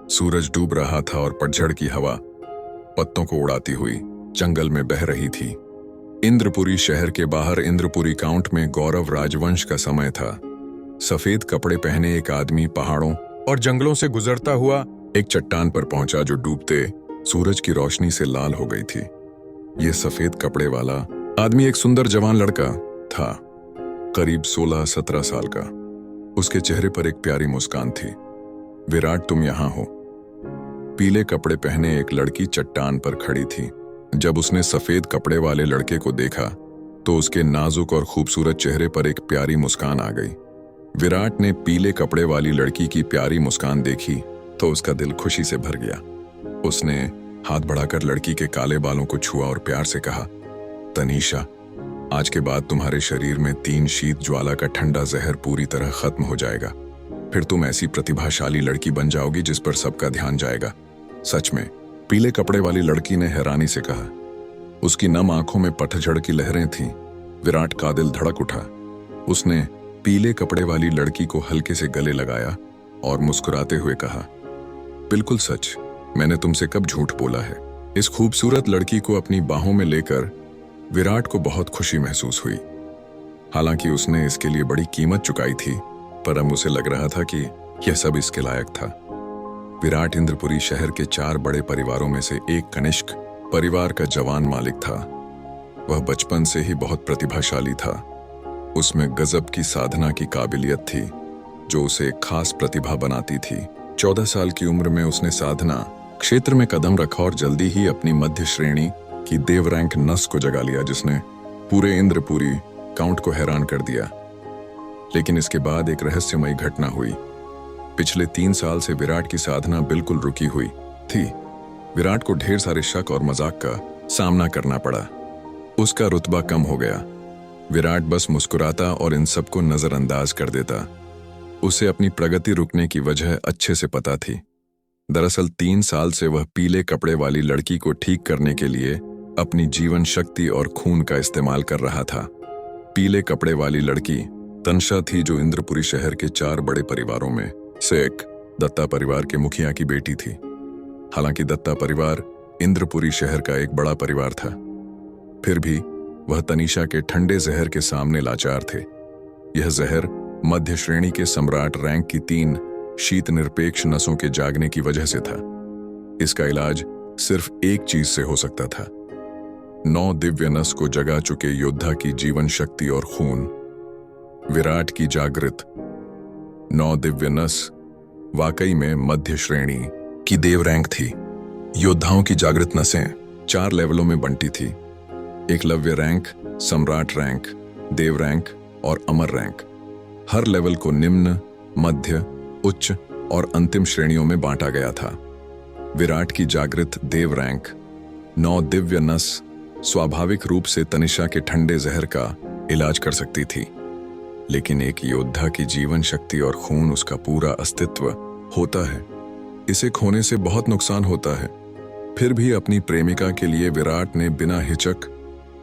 सूरज डूब रहा था और पतझड़ की हवा पत्तों को उड़ाती हुई जंगल में बह रही थी। इंद्रपुरी शहर के बाहर इंद्रपुरी काउंट में गौरव राजवंश का समय था। सफेद कपड़े पहने एक आदमी पहाड़ों और जंगलों से गुजरता हुआ एक चट्टान पर पहुंचा जो डूबते सूरज की रोशनी से लाल हो गई थी। यह सफेद कपड़े वाला आदमी एक सुंदर जवान लड़का था, करीब 16-17 साल का। उसके चेहरे पर एक प्यारी मुस्कान थी। विराट, तुम यहां हो। पीले कपड़े पहने एक लड़की चट्टान पर खड़ी थी। जब उसने सफेद कपड़े वाले लड़के को देखा तो उसके नाजुक और खूबसूरत चेहरे पर एक प्यारी मुस्कान आ गई। विराट ने पीले कपड़े वाली लड़की की प्यारी मुस्कान देखी तो उसका दिल खुशी से भर गया। उसने हाथ बढ़ाकर लड़की के काले बालों को छुआ और प्यार से कहा, तनीषा, आज के बाद तुम्हारे शरीर में 3 शीत ज्वाला का ठंडा जहर पूरी तरह खत्म हो जाएगा। फिर तुम ऐसी प्रतिभाशाली लड़की बन जाओगी जिस पर सबका ध्यान जाएगा। सच में? पीले कपड़े वाली लड़की ने हैरानी से कहा। उसकी नम आंखों में पतझड़ की लहरें थीं। विराट का दिल धड़क उठा। उसने पीले कपड़े वाली लड़की को हल्के से गले लगाया और मुस्कुराते हुए कहा, बिल्कुल सच, मैंने तुमसे कब झूठ बोला है। इस खूबसूरत लड़की को अपनी बाहों में लेकर विराट को बहुत खुशी महसूस हुई। हालांकि उसने इसके लिए बड़ी कीमत चुकाई थी, पर अब उसे लग रहा था कि यह सब इसके लायक था। विराट इंद्रपुरी शहर के 4 बड़े परिवारों में से एक कनिष्क परिवार का जवान मालिक था। वह बचपन से ही बहुत प्रतिभाशाली था। उसमें गजब की साधना की काबिलियत थी जो उसे एक खास प्रतिभा बनाती थी। 14 साल की उम्र में उसने साधना क्षेत्र में कदम रखा और जल्दी ही अपनी मध्य श्रेणी की देव रैंक नस को जगा लिया, जिसने पूरे इंद्रपुरी काउंट को हैरान कर दिया। लेकिन इसके बाद एक रहस्यमयी घटना हुई। पिछले 3 साल से विराट की साधना बिल्कुल रुकी हुई थी। विराट को ढेर सारे शक और मजाक का सामना करना पड़ा। उसका रुतबा कम हो गया। विराट बस मुस्कुराता और इन सबको नजरअंदाज कर देता। उसे अपनी प्रगति रुकने की वजह अच्छे से पता थी। दरअसल 3 साल से वह पीले कपड़े वाली लड़की को ठीक करने के लिए अपनी जीवन शक्ति और खून का इस्तेमाल कर रहा था। पीले कपड़े वाली लड़की तनिषा थी, जो इंद्रपुरी शहर के 4 बड़े परिवारों में से एक दत्ता परिवार के मुखिया की बेटी थी। हालांकि दत्ता परिवार इंद्रपुरी शहर का एक बड़ा परिवार था, फिर भी वह तनिषा के ठंडे जहर के सामने लाचार थे। यह जहर मध्य श्रेणी के सम्राट रैंक की 3 शीत निरपेक्ष नसों के जागने की वजह से था। इसका इलाज सिर्फ एक चीज से हो सकता था, 9 दिव्य नस को जगा चुके योद्धा की जीवन शक्ति और खून। विराट की जागृत 9 दिव्य नस वाकई में मध्य श्रेणी की देव रैंक थी। योद्धाओं की जागृत नसें 4 लेवलों में बंटी थी। एकलव्य रैंक, सम्राट रैंक, देव रैंक और अमर रैंक। हर लेवल को निम्न, मध्य, उच्च और अंतिम श्रेणियों में बांटा गया था। विराट की जागृत देव रैंक 9 दिव्य नस स्वाभाविक रूप से तनिषा के ठंडे जहर का इलाज कर सकती थी, लेकिन एक योद्धा की जीवन शक्ति और खून उसका पूरा अस्तित्व होता है। इसे खोने से बहुत नुकसान होता है। फिर भी अपनी प्रेमिका के लिए विराट ने बिना हिचक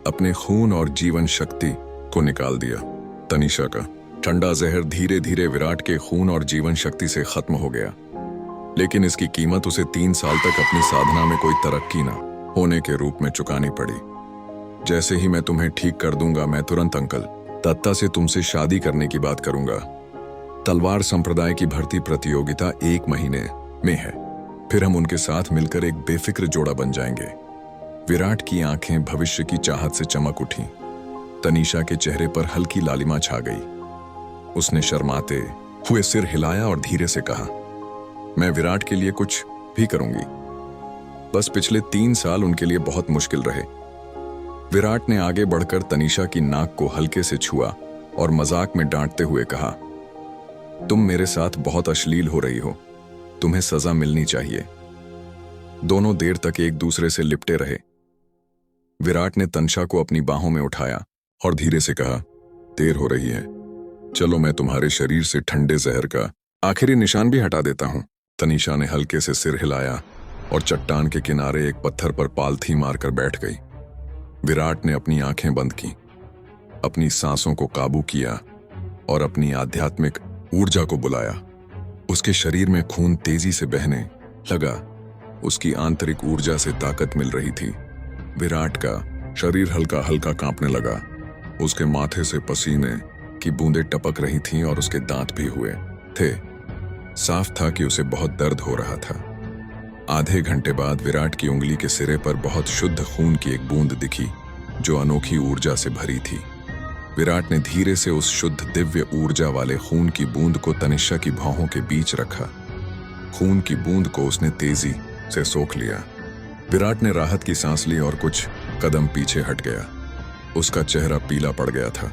अपने खून और जीवन शक्ति को निकाल दिया। तनिषा का ठंडा जहर धीरे धीरे विराट के खून और जीवन शक्ति से खत्म हो गया, लेकिन इसकी कीमत उसे 3 साल तक अपनी साधना में कोई तरक्की ना होने के रूप में चुकानी पड़ी। जैसे ही मैं तुम्हें ठीक कर दूंगा, मैं तुरंत अंकल दत्ता से तुमसे शादी करने की बात करूंगा। तलवार संप्रदाय की भर्ती प्रतियोगिता 1 महीने में है। फिर हम उनके साथ मिलकर एक बेफिक्र जोड़ा बन जाएंगे। विराट की आंखें भविष्य की चाहत से चमक उठी। तनिषा के चेहरे पर हल्की लालिमा छा गई। उसने शर्माते हुए सिर हिलाया और धीरे से कहा, मैं विराट के लिए कुछ भी करूंगी। बस पिछले 3 साल उनके लिए बहुत मुश्किल रहे। विराट ने आगे बढ़कर तनिषा की नाक को हल्के से छुआ और मजाक में डांटते हुए कहा, तुम मेरे साथ बहुत अश्लील हो रही हो, तुम्हें सजा मिलनी चाहिए। दोनों देर तक एक दूसरे से लिपटे रहे। विराट ने तनिषा को अपनी बाहों में उठाया और धीरे से कहा, देर हो रही है, चलो मैं तुम्हारे शरीर से ठंडे जहर का आखिरी निशान भी हटा देता हूं। तनिषा ने हल्के से सिर हिलाया और चट्टान के किनारे एक पत्थर पर पालथी मारकर बैठ गई। विराट ने अपनी आंखें बंद की, अपनी सांसों को काबू किया और अपनी आध्यात्मिक ऊर्जा को बुलाया। उसके शरीर में खून तेजी से बहने लगा उसकी आंतरिक ऊर्जा से ताकत मिल रही थी। विराट का शरीर हल्का हल्का कांपने लगा। उसके माथे से पसीने की बूंदें टपक रही थीं और उसके दांत भी हुए थे। साफ था कि उसे बहुत दर्द हो रहा था। आधे घंटे बाद विराट की उंगली के सिरे पर बहुत शुद्ध खून की एक बूंद दिखी जो अनोखी ऊर्जा से भरी थी। विराट ने धीरे से उस शुद्ध दिव्य ऊर्जा वाले खून की बूंद को तनिषा की भौहों के बीच रखा। खून की बूंद को उसने तेजी से सोख लिया। विराट ने राहत की सांस ली और कुछ कदम पीछे हट गया। उसका चेहरा पीला पड़ गया था।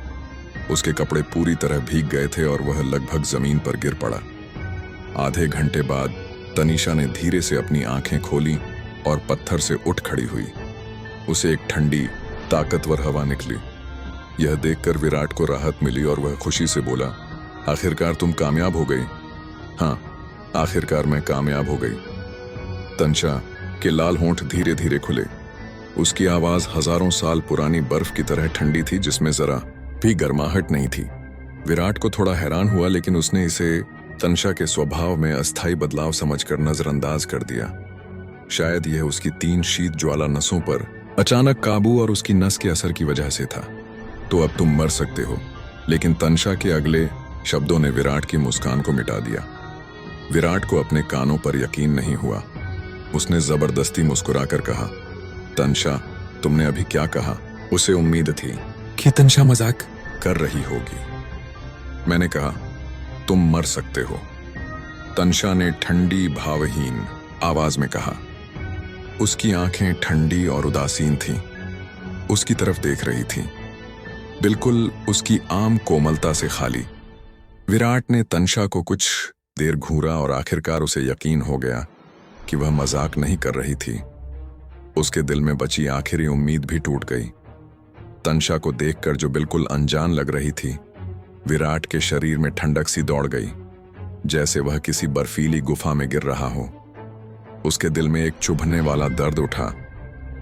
उसके कपड़े पूरी तरह भीग गए थे और वह लगभग जमीन पर गिर पड़ा। आधे घंटे बाद तनिषा ने धीरे से अपनी आंखें खोली और पत्थर से उठ खड़ी हुई। उसे एक ठंडी ताकतवर हवा निकली। यह देखकर विराट को राहत मिली और वह खुशी से बोला, आखिरकार तुम कामयाब हो गई। हाँ, आखिरकार मैं कामयाब हो गई। तनिषा के लाल होंठ धीरे धीरे खुले। उसकी आवाज हजारों साल पुरानी बर्फ की तरह ठंडी थी जिसमें जरा भी गर्माहट नहीं थी। विराट को थोड़ा हैरान हुआ, लेकिन उसने इसे तनिषा के स्वभाव में अस्थायी बदलाव समझकर नजरअंदाज कर दिया। शायद यह उसकी 3 शीत ज्वाला नसों पर अचानक काबू और उसकी नस के असर की वजह से था। तो अब तुम मर सकते हो। लेकिन तनिषा के अगले शब्दों ने विराट की मुस्कान को मिटा दिया। विराट को अपने कानों पर यकीन नहीं हुआ। उसने जबरदस्ती मुस्कुराकर कहा, तनिषा, तुमने अभी क्या कहा? उसे उम्मीद थी कि तनिषा मजाक कर रही होगी। मैंने कहा, तुम मर सकते हो, तनिषा ने ठंडी भावहीन आवाज में कहा। उसकी आंखें ठंडी और उदासीन थीं। उसकी तरफ देख रही थीं, बिल्कुल उसकी आम कोमलता से खाली। विराट ने तनिषा को कुछ देर घूरा और आखिरकार उसे यकीन हो गया कि वह मजाक नहीं कर रही थी। उसके दिल में बची आखिरी उम्मीद भी टूट गई। तनिषा को देखकर जो बिल्कुल अनजान लग रही थी, विराट के शरीर में ठंडक सी दौड़ गई, जैसे वह किसी बर्फीली गुफा में गिर रहा हो। उसके दिल में एक चुभने वाला दर्द उठा,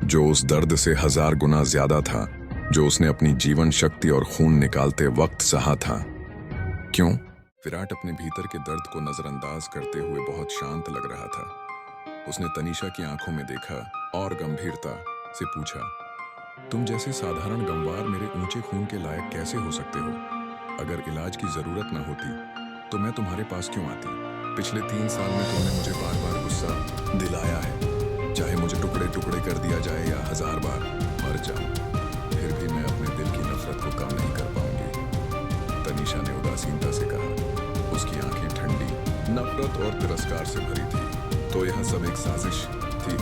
जो उस दर्द से 1000 गुना ज्यादा था जो उसने अपनी जीवन शक्ति और खून निकालते वक्त सहा था। क्यों? विराट अपने भीतर के दर्द को नजरअंदाज करते हुए बहुत शांत लग रहा था। उसने तनिषा की आंखों में देखा और गंभीरता से पूछा, तुम जैसे साधारण गंवार मेरे ऊंचे खून के लायक कैसे हो सकते हो? अगर इलाज की जरूरत न होती तो मैं तुम्हारे पास क्यों आती? पिछले 3 साल में तुमने मुझे बार बार गुस्सा दिलाया है। चाहे मुझे टुकड़े टुकड़े कर दिया जाए या 1000 बार मर जाऊं, फिर भी मैं अपने दिल की नफरत को कम नहीं कर पाऊंगी। तनिषा ने उदासीनता से कहा। उसकी आंखें ठंडी, नफरत और तिरस्कार से भरी थी। तो यह सब एक साजिश थी।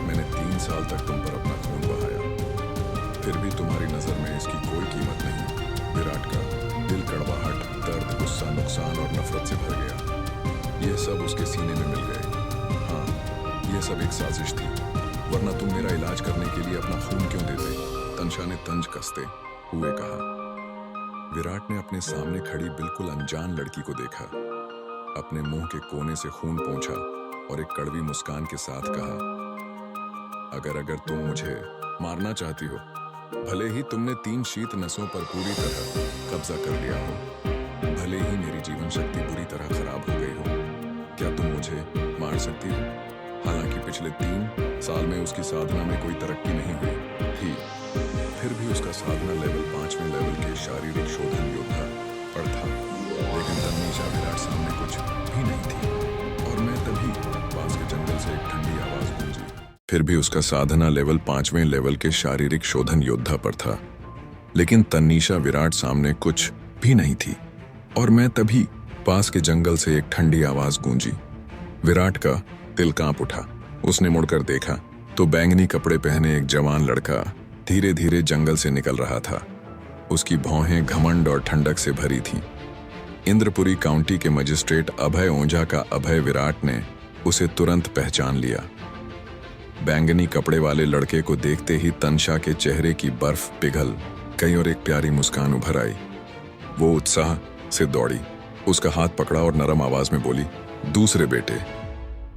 मैंने 3 साल तक तुम पर अपना खून बहाया, फिर भी तुम्हारी नजर में इसकी कोई कीमत नहीं। विराट का दिल कड़वाहट, दर्द, गुस्सा, नुकसान और नफरत से भर गया। यह सब उसके सीने में मिल गए। हाँ, यह सब एक साजिश थी, वरना तुम मेरा इलाज करने के लिए अपना खून क्यों देते? तनिषा ने तंज कसते हुए कहा। विराट ने अपने सामने खड़ी बिल्कुल अनजान लड़की को देखा, अपने मुंह के कोने से खून पोंछा और एक कड़वी मुस्कान के साथ कहा, अगर तुम मुझे मारना चाहती हो, भले ही तुमने 3 शीत नसों पर पूरी तरह कब्जा कर लिया हो, भले ही मेरी जीवन शक्ति बुरी तरह खराब हो गई हो, क्या तुम मुझे मार सकती हो? हालांकि पिछले 3 साल में उसकी साधना में कोई तरक्की नहीं हुई थी, फिर भी उसका साधना लेवल 5वें लेवल के शारीरिक शोधन योद्धा पर था। लेकिन तनिषा विराट सामने कुछ भी नहीं थी और मैं तभी पास के जंगल से एक ठंडी आवाज गूंजी। फिर भी उसका साधना लेवल 5वें लेवल के शारीरिक शोधन योद्धा पर था, लेकिन तनिषा विराट सामने कुछ भी नहीं थी और मैं तभी पास के जंगल से एक ठंडी आवाज गूंजी। विराट का दिल कांप उठा। उसने मुड़कर देखा तो बैंगनी कपड़े पहने एक जवान लड़का धीरे धीरे जंगल से निकल रहा था। उसकी भौहें घमंड और ठंडक से भरी थीं। इंद्रपुरी काउंटी के मजिस्ट्रेट अभय ओझा का अभय विराट ने उसे तुरंत पहचान लिया। बैंगनी कपड़े वाले लड़के को देखते ही तनिषा के चेहरे की बर्फ पिघल गई और एक प्यारी मुस्कान उभर आई। वो उत्साह से दौड़ी, उसका हाथ पकड़ा और नरम आवाज में बोली, दूसरे बेटे।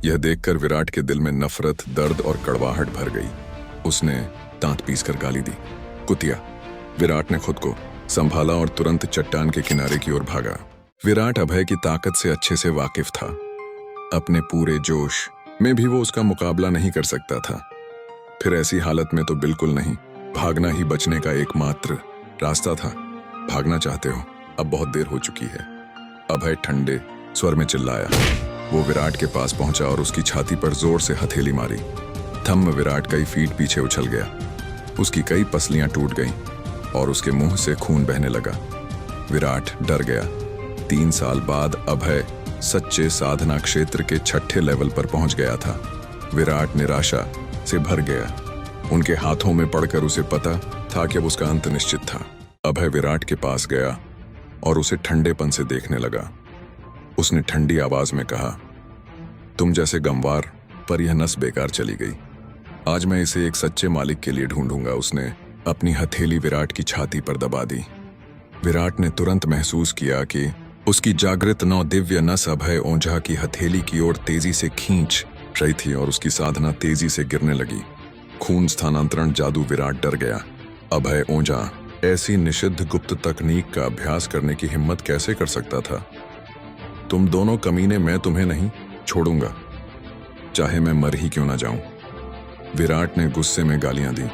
यह देखकर विराट के दिल में नफरत, दर्द और कड़वाहट भर गई। उसने दांत पीसकर गाली दी, कुतिया। विराट ने खुद को संभाला और तुरंत चट्टान के किनारे की ओर भागा। विराट अभय की ताकत से अच्छे से वाकिफ था। अपने पूरे जोश में भी वो उसका मुकाबला नहीं कर सकता था। फिर ऐसी हालत में तो बिल्कुल नहीं, भागना ही बचने का एकमात्र रास्ता था। भागना चाहते हो? अब बहुत देर हो चुकी है, अभय ठंडे स्वर में चिल्लाया। वो विराट के पास पहुंचा और उसकी छाती पर जोर से हथेली मारी। थम विराट कई फीट पीछे उछल गया। उसकी कई पसलियां टूट गईं और उसके मुंह से खून बहने लगा। विराट डर गया। 3 साल बाद अभय सच्चे साधना क्षेत्र के 6ठे लेवल पर पहुंच गया था। विराट निराशा से भर गया। उनके हाथों में पड़कर उसे पता था कि अब उसका अंत निश्चित था। अभय विराट के पास गया और उसे ठंडेपन से देखने लगा। उसने ठंडी आवाज में कहा, तुम जैसे गमवार पर यह नस बेकार चली गई। आज मैं इसे एक सच्चे मालिक के लिए ढूंढूंगा। उसने अपनी हथेली विराट की छाती पर दबा दी। विराट ने तुरंत महसूस किया कि उसकी जागृत नौ दिव्य नस अभय ओझा की हथेली की ओर तेजी से खींच रही थी और उसकी साधना तेजी से गिरने लगी। खून स्थानांतरण जादू। विराट डर गया। अभय ओझा ऐसी निषिद्ध गुप्त तकनीक का अभ्यास करने की हिम्मत कैसे कर सकता था? तुम दोनों कमीने, मैं तुम्हें नहीं छोड़ूंगा, चाहे मैं मर ही क्यों ना जाऊं। विराट ने गुस्से में गालियां दी।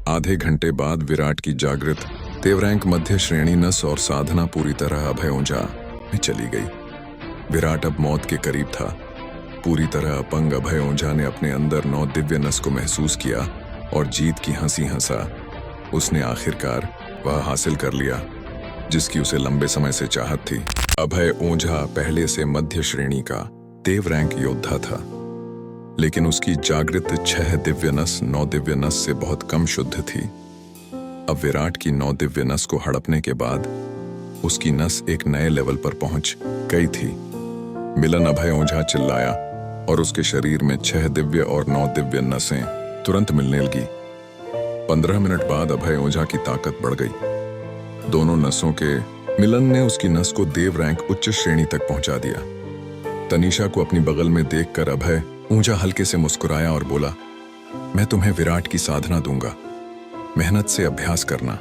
आधे घंटे बाद विराट की जागृत तेवरैंक मध्य श्रेणी नस और साधना पूरी तरह अभय ओझा में चली गई। विराट अब मौत के करीब था। पूरी तरह अपंग अभय ओझा ने अपने अंदर 9 दिव्य नस को महसूस किया और जीत की हंसी हंसा। उसने आखिरकार वह हासिल कर लिया जिसकी उसे लंबे समय से चाहत थी। अभय ओझा पहले से मध्य श्रेणी का तेवरैंक योद्धा था, लेकिन उसकी जागृत 6 दिव्य नस 9 दिव्य नस से बहुत कम शुद्ध थी। अब विराट की 9 दिव्य नस को हड़पने के बाद उसकी नस एक नए लेवल पर पहुंच गई थी। मिलन। अभय ओझा चिल्लाया और उसके शरीर में 6 दिव्य और 9 दिव्य नसें तुरंत मिलने लगी। 15 मिनट बाद अभय ओझा की ताकत बढ़ गई। दोनों नसों के मिलन ने उसकी नस को देव रैंक उच्च श्रेणी तक पहुंचा दिया। तनीषा को अपनी बगल में देखकर अभय ओझा हल्के से मुस्कुराया और बोला, मैं तुम्हें विराट की साधना दूंगा, मेहनत से अभ्यास करना।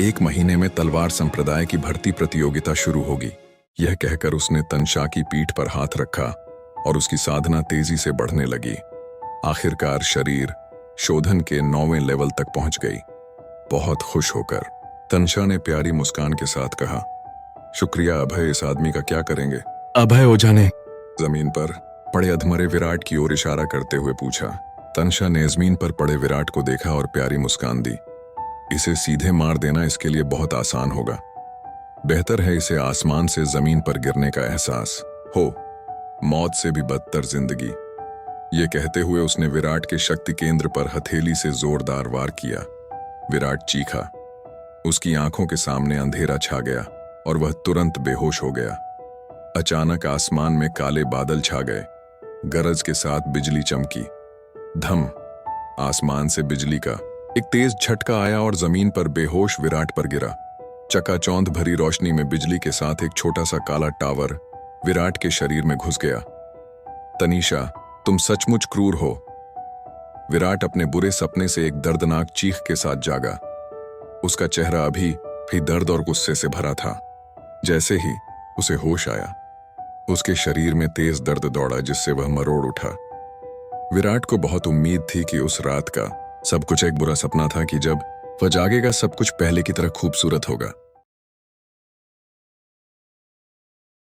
1 महीने में तलवार संप्रदाय की भर्ती प्रतियोगिता शुरू होगी। यह कहकर उसने तनिषा की पीठ पर हाथ रखा और उसकी साधना तेजी से बढ़ने लगी। आखिरकार शरीर शोधन के 9वें लेवल तक पहुंच गई। बहुत खुश होकर तनिषा ने प्यारी मुस्कान के साथ कहा, शुक्रिया अभय, इस आदमी का क्या करेंगे? अभय ओझा ने जमीन पर पड़े अधमरे विराट की ओर इशारा करते हुए पूछा। तनिषा ने जमीन पर पड़े विराट को देखा और प्यारी मुस्कान दी। इसे सीधे मार देना इसके लिए बहुत आसान होगा। बेहतर है इसे आसमान से जमीन पर गिरने का एहसास हो, मौत से भी बदतर जिंदगी। ये कहते हुए उसने विराट के शक्ति केंद्र पर हथेली से जोरदार वार किया। विराट चीखा। उसकी आंखों के सामने अंधेरा छा गया और वह तुरंत बेहोश हो गया। अचानक आसमान में काले बादल छा गए। गरज के साथ बिजली चमकी। धम! आसमान से बिजली का एक तेज झटका आया और जमीन पर बेहोश विराट पर गिरा। चकाचौंध भरी रोशनी में बिजली के साथ एक छोटा सा काला टावर विराट के शरीर में घुस गया। तनीषा, तुम सचमुच क्रूर हो। विराट अपने बुरे सपने से एक दर्दनाक चीख के साथ जागा। उसका चेहरा अभी भी दर्द और गुस्से से भरा था। जैसे ही उसे होश आया, उसके शरीर में तेज दर्द दौड़ा जिससे वह मरोड़ उठा। विराट को बहुत उम्मीद थी कि उस रात का सब कुछ एक बुरा सपना था कि जब वह जागेगा सब कुछ पहले की तरह खूबसूरत होगा।